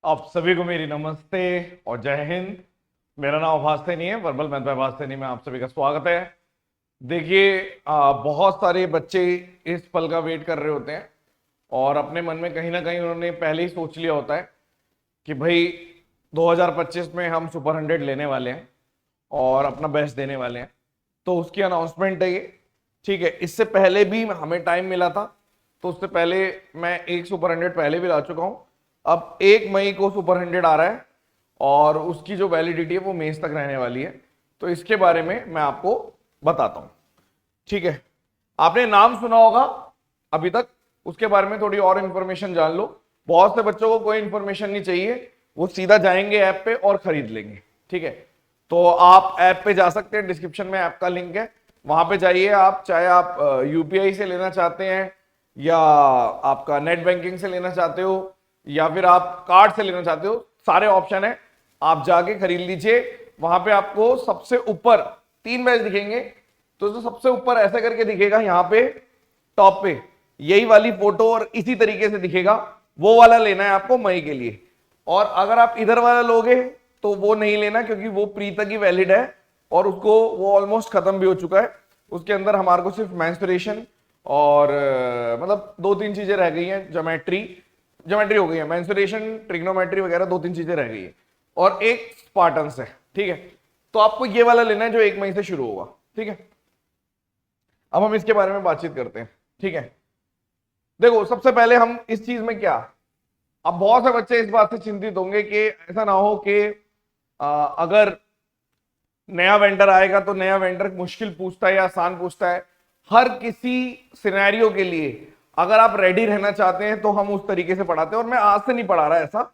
आप सभी को मेरी नमस्ते और जय हिंद। मेरा नाम आभास नहीं है, वर्बल मैथ बाय आभास नहीं में आप सभी का स्वागत है। देखिए, बहुत सारे बच्चे इस पल का वेट कर रहे होते हैं और अपने मन में कहीं ना कहीं उन्होंने पहले ही सोच लिया होता है कि भाई 2025 में हम सुपर 100 लेने वाले हैं और अपना बेस्ट देने वाले हैं। तो उसकी अनाउंसमेंट है ये। ठीक है, इससे पहले भी हमें टाइम मिला था, तो उससे पहले मैं एक सुपर 100 पहले भी ला चुका हूं। अब 1 मई को सुपर 100 आ रहा है और उसकी जो वैलिडिटी है वो मई तक रहने वाली है। तो इसके बारे में मैं आपको बताता हूं। ठीक है, आपने नाम सुना होगा अभी तक, उसके बारे में थोड़ी और इंफॉर्मेशन जान लो। बहुत से बच्चों को कोई इंफॉर्मेशन नहीं चाहिए, वो सीधा जाएंगे ऐप पे और खरीद लेंगे। ठीक है, तो आप ऐप पे जा सकते हैं, डिस्क्रिप्शन में ऐप का लिंक है, वहां पे जाइए। आप चाहे आप यूपीआई से लेना चाहते हैं या आपका नेट बैंकिंग से लेना चाहते हो या फिर आप कार्ड से लेना चाहते हो, सारे ऑप्शन है, आप जाके खरीद लीजिए। वहां पे आपको सबसे ऊपर 3 बैच दिखेंगे, तो जो सबसे ऊपर ऐसे करके दिखेगा यहाँ पे टॉप पे, यही वाली फोटो और इसी तरीके से दिखेगा, वो वाला लेना है आपको मई के लिए। और अगर आप इधर वाला लोगे तो वो नहीं लेना, क्योंकि वो प्री तक ही वैलिड है और उसको वो ऑलमोस्ट खत्म भी हो चुका है। उसके अंदर हमारे को सिर्फ मेंस्ट्रुएशन और मतलब 2-3 चीजें रह गई हैं। ज्योमेट्री हो गई है, मेंस्ट्रुएशन, ट्रिग्नोमेट्री वगैरह 2-3 चीजें रह गई है और एक स्पार्टन्स है। ठीक है, तो आपको ये वाला लेना है जो 1 मई से शुरू होगा। ठीक है, अब हम इसके बारे में बातचीत करते हैं। ठीक है, देखो सबसे पहले हम इस चीज में क्या, अब बहुत से बच्चे इस बात से चिंतित होंगे कि ऐसा ना हो कि अगर नया वेंडर आएगा तो नया वेंडर मुश्किल पूछता है या आसान पूछता है। हर किसी सिनेरियो के लिए अगर आप रेडी रहना चाहते हैं तो हम उस तरीके से पढ़ाते हैं। और मैं आज से नहीं पढ़ा रहा ऐसा,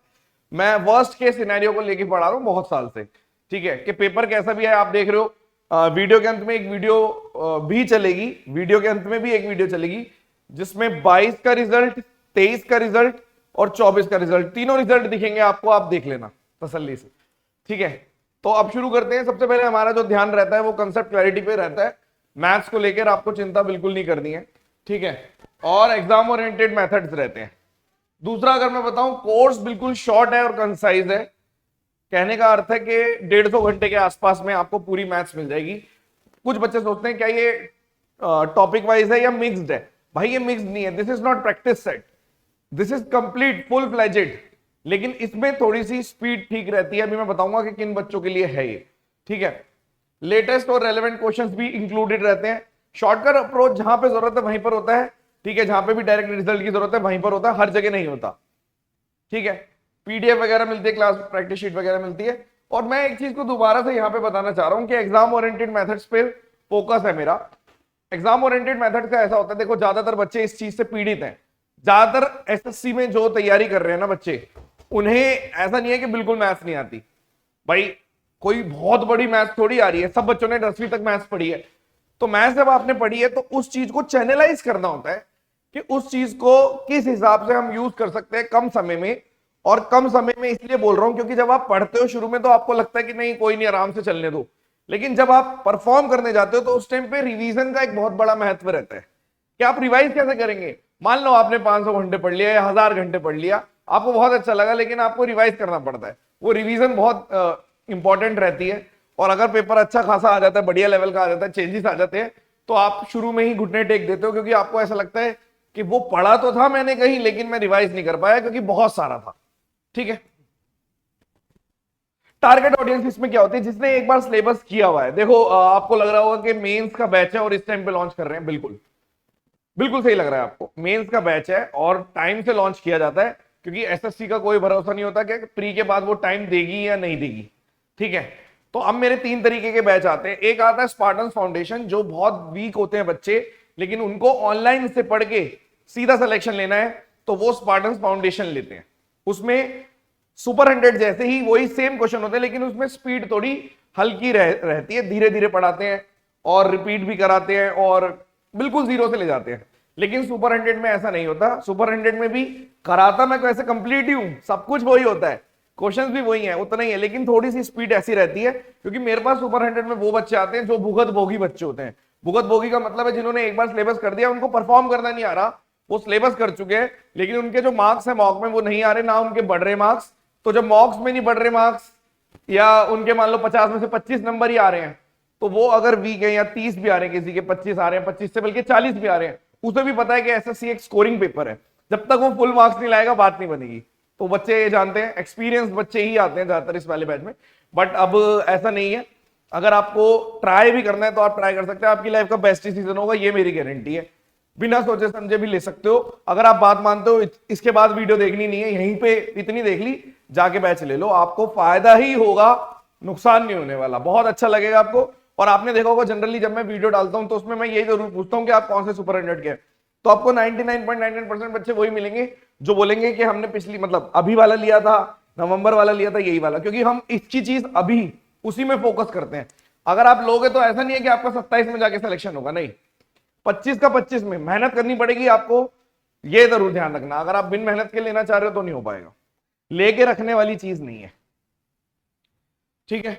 मैं वर्स्ट केस सिनेरियो को लेके पढ़ा रहा हूं बहुत साल से। ठीक है, कि पेपर कैसा भी है आप देख रहे हो। वीडियो के अंत में एक वीडियो भी चलेगी, वीडियो के अंत में भी एक वीडियो चलेगी जिसमें 22 का रिजल्ट, 23 का रिजल्ट और 24 का रिजल्ट, तीनों रिजल्ट दिखेंगे आपको, आप देख लेना तसल्ली से। ठीक है, तो अब शुरू करते हैं। सबसे पहले हमारा जो ध्यान रहता है वो कंसेप्ट क्लैरिटी पे रहता है। मैथ्स को लेकर आपको चिंता बिल्कुल नहीं करनी है। ठीक है, और एग्जाम ओरिएंटेड मेथड्स रहते हैं। दूसरा, अगर मैं बताऊं, कोर्स बिल्कुल शॉर्ट है और कंसाइज है। कहने का अर्थ है कि 150 घंटे के आसपास में आपको पूरी मैथ्स मिल जाएगी। कुछ बच्चे सोचते हैं क्या ये टॉपिक वाइज है या मिक्स्ड है। भाई ये मिक्स्ड नहीं है, this is not practice set, this is complete full fledged. लेकिन इसमें थोड़ी सी स्पीड ठीक रहती है, अभी मैं बताऊंगा कि किन बच्चों के लिए है ये। ठीक है, लेटेस्ट और रेलेवेंट क्वेश्चंस भी इंक्लूडेड रहते हैं। शॉर्टकट अप्रोच जहां पे जरूरत है वहीं पर होता है। ठीक है, जहां पे भी डायरेक्ट रिजल्ट की जरूरत है वहीं पर होता है, हर जगह नहीं होता। ठीक है, पीडीएफ वगैरह मिलती है, क्लास प्रैक्टिस शीट वगैरह मिलती है। और मैं एक चीज को दोबारा से यहां पे बताना चाह रहा हूं कि एग्जाम ओरिएंटेड मेथड्स पे फोकस है मेरा। एग्जाम ओरिएंटेड मेथड का ऐसा होता है, देखो ज्यादातर बच्चे इस चीज से पीड़ित हैं। ज्यादातर एसएससी में जो तैयारी कर रहे हैं ना बच्चे, उन्हें ऐसा नहीं है कि बिल्कुल मैथ्स नहीं आती। भाई कोई बहुत बड़ी मैथ्स थोड़ी आ रही है, सब बच्चों ने 10वीं तक मैथ्स पढ़ी है। तो मैथ्स जब आपने पढ़ी है तो उस चीज को चैनलाइज करना होता है कि उस चीज को किस हिसाब से हम यूज कर सकते हैं कम समय में। और कम समय में इसलिए बोल रहा हूं क्योंकि जब आप पढ़ते हो शुरू में तो आपको लगता है कि नहीं कोई नहीं, आराम से चलने दो। लेकिन जब आप परफॉर्म करने जाते हो तो उस टाइम पे रिवीजन का एक बहुत बड़ा महत्व रहता है कि आप रिवाइज कैसे करेंगे। मान लो आपने 500 घंटे पढ़ लिया या 1000 घंटे पढ़ लिया, आपको बहुत अच्छा लगा, लेकिन आपको रिवाइज करना पड़ता है। वो रिवीजन बहुत इंपॉर्टेंट रहती है। और अगर पेपर अच्छा खासा आ जाता है, बढ़िया लेवल का आ जाता है, चेंजेस आ जाते हैं, तो आप शुरू में ही घुटने टेक देते हो, क्योंकि आपको ऐसा लगता है कि वो पढ़ा तो था मैंने कहीं, लेकिन मैं रिवाइज नहीं कर पाया क्योंकि बहुत सारा था। ठीक है, टारगेट ऑडियंस इसमें क्या होती है, जिसने एक बार सिलेबस किया हुआ है। देखो आपको लग रहा होगा कि मेंस का बैच है और इस टाइम पे लॉन्च कर रहे हैं, बिल्कुल बिल्कुल सही लग रहा है आपको। मेंस का बैच है और टाइम से लॉन्च किया जाता है, क्योंकि एसएससी का कोई भरोसा नहीं होता कि प्री के बाद वो टाइम देगी या नहीं देगी। ठीक है, तो अब मेरे 3 तरीके के बैच आते हैं। एक आता है स्पार्टन फाउंडेशन, जो बहुत वीक होते हैं बच्चे, लेकिन उनको ऑनलाइन से पढ़ के सीधा सिलेक्शन लेना है, तो वो स्पार्टन फाउंडेशन लेते हैं। उसमें सुपर 100 जैसे ही वही सेम क्वेश्चन होते हैं, लेकिन उसमें स्पीड थोड़ी हल्की रहती है, धीरे धीरे पढ़ाते हैं और रिपीट भी कराते हैं और बिल्कुल जीरो से ले जाते हैं। लेकिन सुपर 100 में ऐसा नहीं होता। सुपर 100 में भी कराता मैं कैसे कंप्लीट ही हूं, सब कुछ वही होता है, क्वेश्चंस भी वही है, उतना ही है, लेकिन थोड़ी सी स्पीड ऐसी रहती है, क्योंकि मेरे पास सुपर 100 में वो बच्चे आते हैं जो भुगत भोगी बच्चे होते हैं। भुगत भोगी का मतलब है जिन्होंने एक बार सिलेबस कर दिया, उनको परफॉर्म करना नहीं आ रहा, वो सिलेबस कर चुके हैं, लेकिन उनके जो मार्क्स है मॉक में वो नहीं आ रहे, ना उनके बढ़ रहे मार्क्स, तो जब मॉक्स में नहीं बढ़ रहे मार्क्स, या उनके मान लो 50 में से 25 नंबर ही आ रहे हैं, तो वो अगर वीक है, या 30 भी आ रहे हैं, किसी के 25 आ रहे हैं, 25 से बल्कि 40 भी आ रहे हैं, उसे भी पता है कि एसएससी एक स्कोरिंग पेपर है, जब तक वो फुल मार्क्स नहीं लाएगा बात नहीं बनेगी। तो बच्चे ये जानते हैं, एक्सपीरियंस बच्चे ही आते हैं ज्यादातर इस वाले बैच में। बट अब ऐसा नहीं है, अगर आपको ट्राई भी करना है तो आप ट्राई कर सकते हैं, आपकी लाइफ का बेस्ट डिसीजन होगा, ये मेरी गारंटी है। बिना सोचे समझे भी ले सकते हो। अगर आप बात मानते हो, इसके बाद वीडियो देखनी नहीं है, यहीं पे इतनी देख ली, जाके बैच ले लो, आपको फायदा ही होगा, नुकसान नहीं होने वाला, बहुत अच्छा लगेगा आपको। और आपने देखा होगा जनरली जब मैं वीडियो डालता हूं तो उसमें मैं यही जरूर पूछता हूं कि आप कौन से सुपर 100 के, तो आपको 99.99% बच्चे वही मिलेंगे जो बोलेंगे कि हमने पिछली मतलब अभी वाला लिया था, नवंबर वाला लिया था, यही वाला, क्योंकि हम इसकी चीज अभी उसी में फोकस करते हैं। अगर आप लोगे तो ऐसा नहीं है कि आपका 27 में जाके सिलेक्शन होगा, नहीं, 25 का 25 में मेहनत करनी पड़ेगी आपको, ये जरूर ध्यान रखना। अगर आप बिन मेहनत के लेना चाह रहे हो तो नहीं हो पाएगा, लेके रखने वाली चीज नहीं है, ठीक है।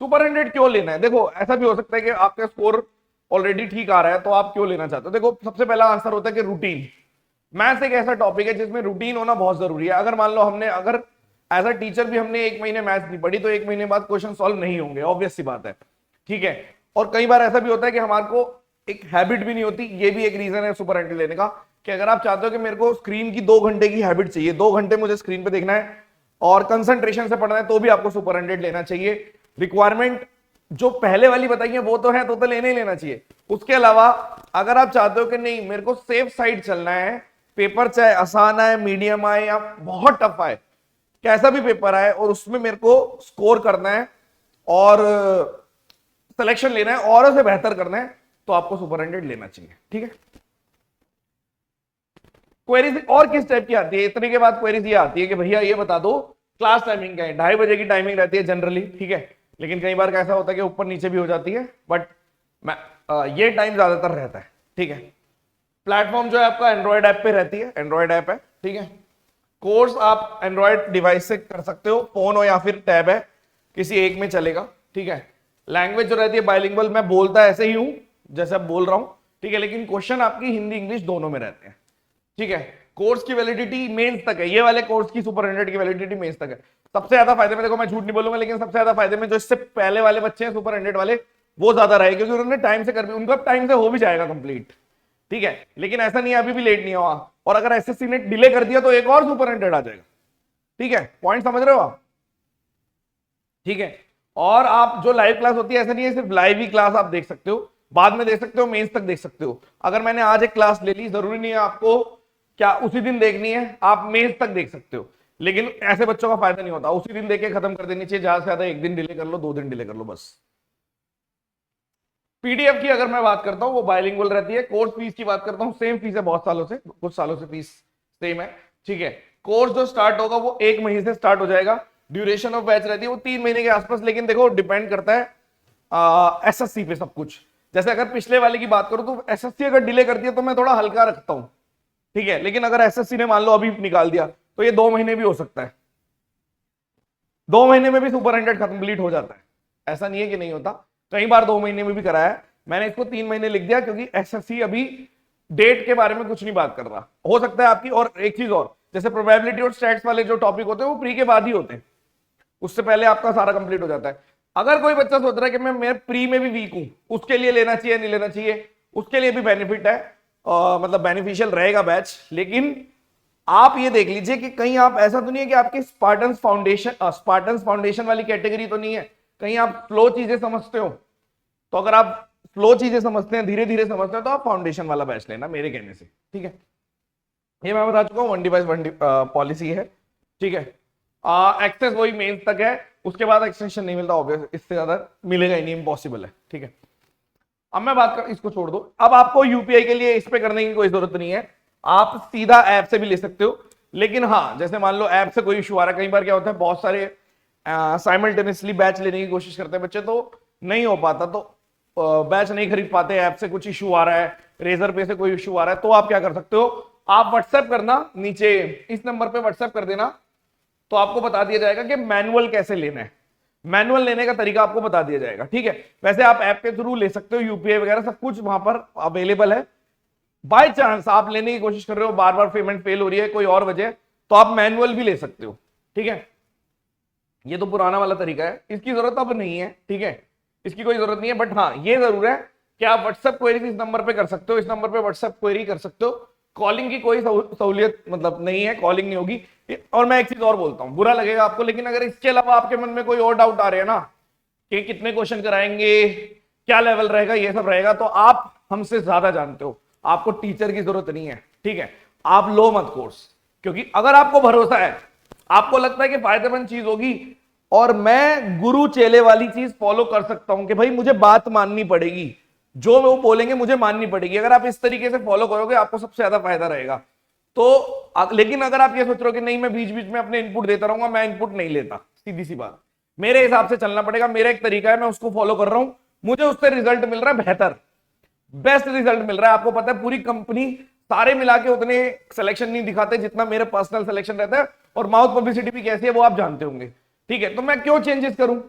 सुपर 100 क्यों लेना है? देखो ऐसा भी हो सकता है कि आपका स्कोर ऑलरेडी ठीक आ रहा है तो आप क्यों लेना चाहते हो। देखो सबसे पहला आंसर होता है कि रूटीन। मैथ्स एक ऐसा टॉपिक है जिसमें रूटीन होना बहुत जरूरी है। अगर मान लो हमने अगर एज अ टीचर भी हमने 1 महीने मैथ्स नहीं पढ़ी तो 1 महीने बाद क्वेश्चन सॉल्व नहीं होंगे, ऑब्वियस सी बात है, ठीक है। और कई बार ऐसा भी होता है कि हमारे को एक हैबिट भी नहीं होती, ये भी एक रीजन है सुपर 100 लेने का, कि अगर आप चाहते हो कि मेरे को स्क्रीन की 2 घंटे की हैबिट चाहिए, 2 घंटे मुझे स्क्रीन पे देखना है और कंसंट्रेशन से पढ़ना है, तो भी आपको सुपर 100 लेना चाहिए। रिक्वायरमेंट जो पहले वाली बताई है वो तो है, तो लेना ही लेना चाहिए। उसके अलावा अगर आप चाहते हो कि नहीं मेरे को सेफ साइड चलना है, पेपर चाहे आसान आए, मीडियम आए या बहुत टफ आए, कैसा भी पेपर आए, और उसमें मेरे को स्कोर करना है और सिलेक्शन लेना है और उसे बेहतर करना है, तो आपको सुपर 100 लेना चाहिए, ठीक है। क्वेरीज और किस टाइप की आती है? इतने के बाद क्वेरीज ये आती है कि भैया ये बता दो क्लास टाइमिंग क्या है। 2:30 बजे की टाइमिंग रहती है जनरली, ठीक है, लेकिन कई बार कैसा होता है कि ऊपर नीचे भी हो जाती है, बट ये टाइम ज्यादातर रहता है, ठीक है। प्लेटफॉर्म जो है आपका एंड्रॉइड ऐप पे रहती है, एंड्रॉइड ऐप है, ठीक है। कोर्स आप एंड्रॉइड डिवाइस से कर सकते हो, फोन हो या फिर टैब है, किसी एक में चलेगा, ठीक है। लैंग्वेज जो रहती है बाइलिंगुअल, मैं बोलता ऐसे ही हूं जैसे अब बोल रहा हूं, ठीक है, लेकिन क्वेश्चन आपकी हिंदी इंग्लिश दोनों में रहते हैं, ठीक है। कोर्स की वैलिडिटी मेंस तक है, ये वाले कोर्स की सुपर 100 की वैलिडिटी मेंस तक है। सबसे ज्यादा फायदे में, देखो मैं झूठ नहीं बोलूंगा, लेकिन सबसे ज्यादा फायदे में जो इससे पहले वाले बच्चे हैं सुपर 100 वाले, वो ज्यादा रहे, क्योंकि उन्होंने टाइम से कर भी, उनका टाइम से हो भी जाएगा कंप्लीट, ठीक है। लेकिन ऐसा नहीं है अभी भी लेट नहीं हुआ, और अगर एसएससी ने डिले कर दिया तो एक और सुपर 100 आ जाएगा, ठीक है। पॉइंट समझ रहे हो आप, ठीक है। और आप जो लाइव क्लास होती है, ऐसा नहीं है सिर्फ लाइव ही क्लास आप देख सकते हो, बाद में देख सकते हो, मेंस तक देख सकते हो। अगर मैंने आज एक क्लास ले ली, जरूरी नहीं है आपको क्या उसी दिन देखनी है, आप मेंस तक देख सकते हो, लेकिन ऐसे बच्चों का फायदा नहीं होता, उसी दिन देख के खत्म कर देनी चाहिए, ज्यादा से ज्यादा 1 दिन डिले कर लो, 2 दिन डिले कर लो बस। पीडीएफ की अगर मैं बात करता हूं वो बाइलिंगुअल रहती है। कोर्स फीस की बात करता हूं, सेम फीस है बहुत सालों से, कुछ सालों से फीस सेम है, ठीक है। कोर्स जो स्टार्ट होगा वो 1 महीने से स्टार्ट हो जाएगा, ड्यूरेशन ऑफ बैच रहती है वो 3 महीने के आसपास, लेकिन देखो डिपेंड करता है एसएससी पे सब कुछ। जैसे अगर पिछले वाले की बात करूं तो एसएससी अगर डिले करती है तो मैं थोड़ा हल्का रखता हूं, ठीक है, लेकिन अगर एसएससी ने मान लो अभी निकाल दिया तो ये 2 महीने भी हो सकता है, 2 महीने में भी सुपर 100 कंप्लीट हो जाता है, ऐसा नहीं है कि नहीं होता, कई बार 2 महीने में भी कराया है। मैंने इसको 3 महीने लिख दिया क्योंकि एसएससी अभी डेट के बारे में कुछ नहीं बात कर रहा, हो सकता है आपकी। और एक चीज और, जैसे प्रोबेबिलिटी और स्टैट्स वाले जो टॉपिक होते हैं वो प्री के बाद ही होते हैं, उससे पहले आपका सारा कंप्लीट हो जाता है। अगर कोई बच्चा सोच रहा है कि मैं प्री में भी वीक हूं, उसके लिए लेना चाहिए नहीं लेना चाहिए, उसके लिए भी बेनिफिट है, मतलब बेनिफिशियल रहेगा बैच। लेकिन आप ये देख लीजिए कि कहीं आप ऐसा तो नहीं है कि आपकी स्पार्टन्स फाउंडेशन वाली कैटेगरी तो नहीं है, कहीं आप फ्लो चीजें समझते हो, तो अगर आप फ्लो चीजें समझते हैं, धीरे धीरे समझते हैं, तो आप फाउंडेशन वाला बैच लेना मेरे कहने से, ठीक है। ये मैं बता चुका हूँ, 1 डिवाइस 1 पॉलिसी है, ठीक है। एक्सेस वही मेंस तक है, उसके बाद एक्सटेंशन नहीं मिलता, ऑब्वियस इससे ज्यादा मिलेगा ही नहीं, इम्पॉसिबल है, ठीक है। अब मैं बात कर, इसको छोड़ दो, अब आपको यूपीआई के लिए इस पे करने की कोई जरूरत नहीं है, आप सीधा ऐप से भी ले सकते हो। लेकिन हाँ, जैसे मान लो ऐप से कोई इशू आ रहा है, कई बार क्या होता है बहुत सारे साइमल्टेनियसली बैच लेने की कोशिश करते हैं बच्चे, तो नहीं हो पाता, तो बैच नहीं खरीद पाते, ऐप से कुछ इशू आ रहा है, रेजर पे से कोई इशू आ रहा है, तो आप क्या कर सकते हो, आप व्हाट्सएप करना, नीचे इस नंबर पे व्हाट्सएप कर देना, तो आपको बता दिया जाएगा कि मैनुअल कैसे लेना है, मैनुअल लेने का तरीका आपको बता दिया जाएगा, ठीक है। वैसे आप ऐप के थ्रू ले सकते हो, यूपीआई वगैरह सब कुछ वहां पर अवेलेबल है। बाय चांस आप लेने की कोशिश कर रहे हो, बार बार पेमेंट फेल हो रही है, कोई और वजह, तो आप मैनुअल भी ले सकते हो, ठीक है, ये तो पुराना वाला तरीका है, इसकी जरूरत अब नहीं है। ठीक है, इसकी कोई जरूरत नहीं है, बट हाँ ये जरूर है कि आप व्हाट्सएप क्वेरी इस नंबर पे कर सकते हो, इस नंबर पे व्हाट्सएप क्वेरी कर सकते हो। कॉलिंग की कोई सहूलियत मतलब नहीं है, कॉलिंग नहीं होगी। और मैं एक चीज और बोलता हूं, बुरा लगेगा आपको, लेकिन अगर इसके अलावा आपके मन में कोई और डाउट आ रहे हैं ना कि कितने क्वेश्चन कराएंगे, क्या लेवल रहेगा, ये सब रहेगा, तो आप हमसे ज्यादा जानते हो, आपको टीचर की जरूरत नहीं है। ठीक है, आप लो मत कोर्स, क्योंकि अगर आपको भरोसा है, आपको लगता है कि फायदेमंद चीज होगी और मैं गुरु चेले वाली चीज फॉलो कर सकता हूं कि भाई मुझे बात माननी पड़ेगी, जो वो बोलेंगे मुझे माननी पड़ेगी, अगर आप इस तरीके से फॉलो करोगे आपको सबसे ज्यादा फायदा रहेगा। तो लेकिन अगर आप ये सोच रहे हो कि नहीं मैं बीच बीच में अपने इनपुट देता रहूंगा, मैं इनपुट नहीं लेता, सीधी सी बात, मेरे हिसाब से चलना पड़ेगा, मेरा एक तरीका है, मैं उसको फॉलो कर रहा हूं, मुझे उससे रिजल्ट मिल रहा है, बेहतर बेस्ट रिजल्ट मिल रहा है। आपको पता है पूरी कंपनी सारे मिला के उतने सिलेक्शन नहीं दिखाते जितना मेरे पर्सनल सिलेक्शन रहता है, और माउथ पब्लिसिटी भी कैसी है वो आप जानते होंगे। ठीक है, तो मैं क्यों चेंजेस करूं,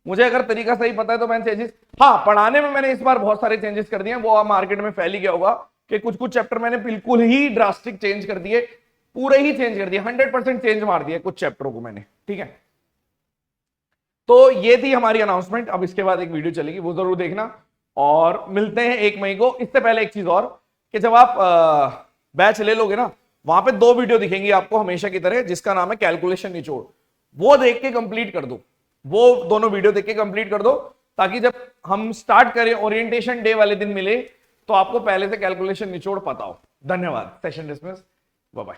मुझे अगर तरीका सही पता है तो मैं चेंजेस, हाँ पढ़ाने में मैंने इस बार बहुत सारे चेंजेस कर दिए हैं, वो मार्केट में फैल ही गया होगा कि कुछ कुछ चैप्टर मैंने बिल्कुल ही ड्रास्टिक चेंज कर दिए, पूरे ही चेंज कर दिए, 100% चेंज मार दिया कुछ चैप्टरों को मैंने। ठीक है, तो ये थी हमारी अनाउंसमेंट। अब इसके बाद एक वीडियो चलेगी, वो जरूर देखना, और मिलते हैं 1 मई को। इससे पहले एक चीज और कि जब आप बैच ले लोगे ना, वहां पे 2 वीडियो दिखेंगी आपको हमेशा की तरह, जिसका नाम है कैलकुलेशन निचोड़, वो देख के कंप्लीट कर दो, वो दोनों वीडियो देख के कंप्लीट कर दो, ताकि जब हम स्टार्ट करें ओरिएंटेशन डे वाले दिन मिले तो आपको पहले से कैलकुलेशन निचोड़ पता हो। धन्यवाद, सेशन डिसमिस, बाय बाय।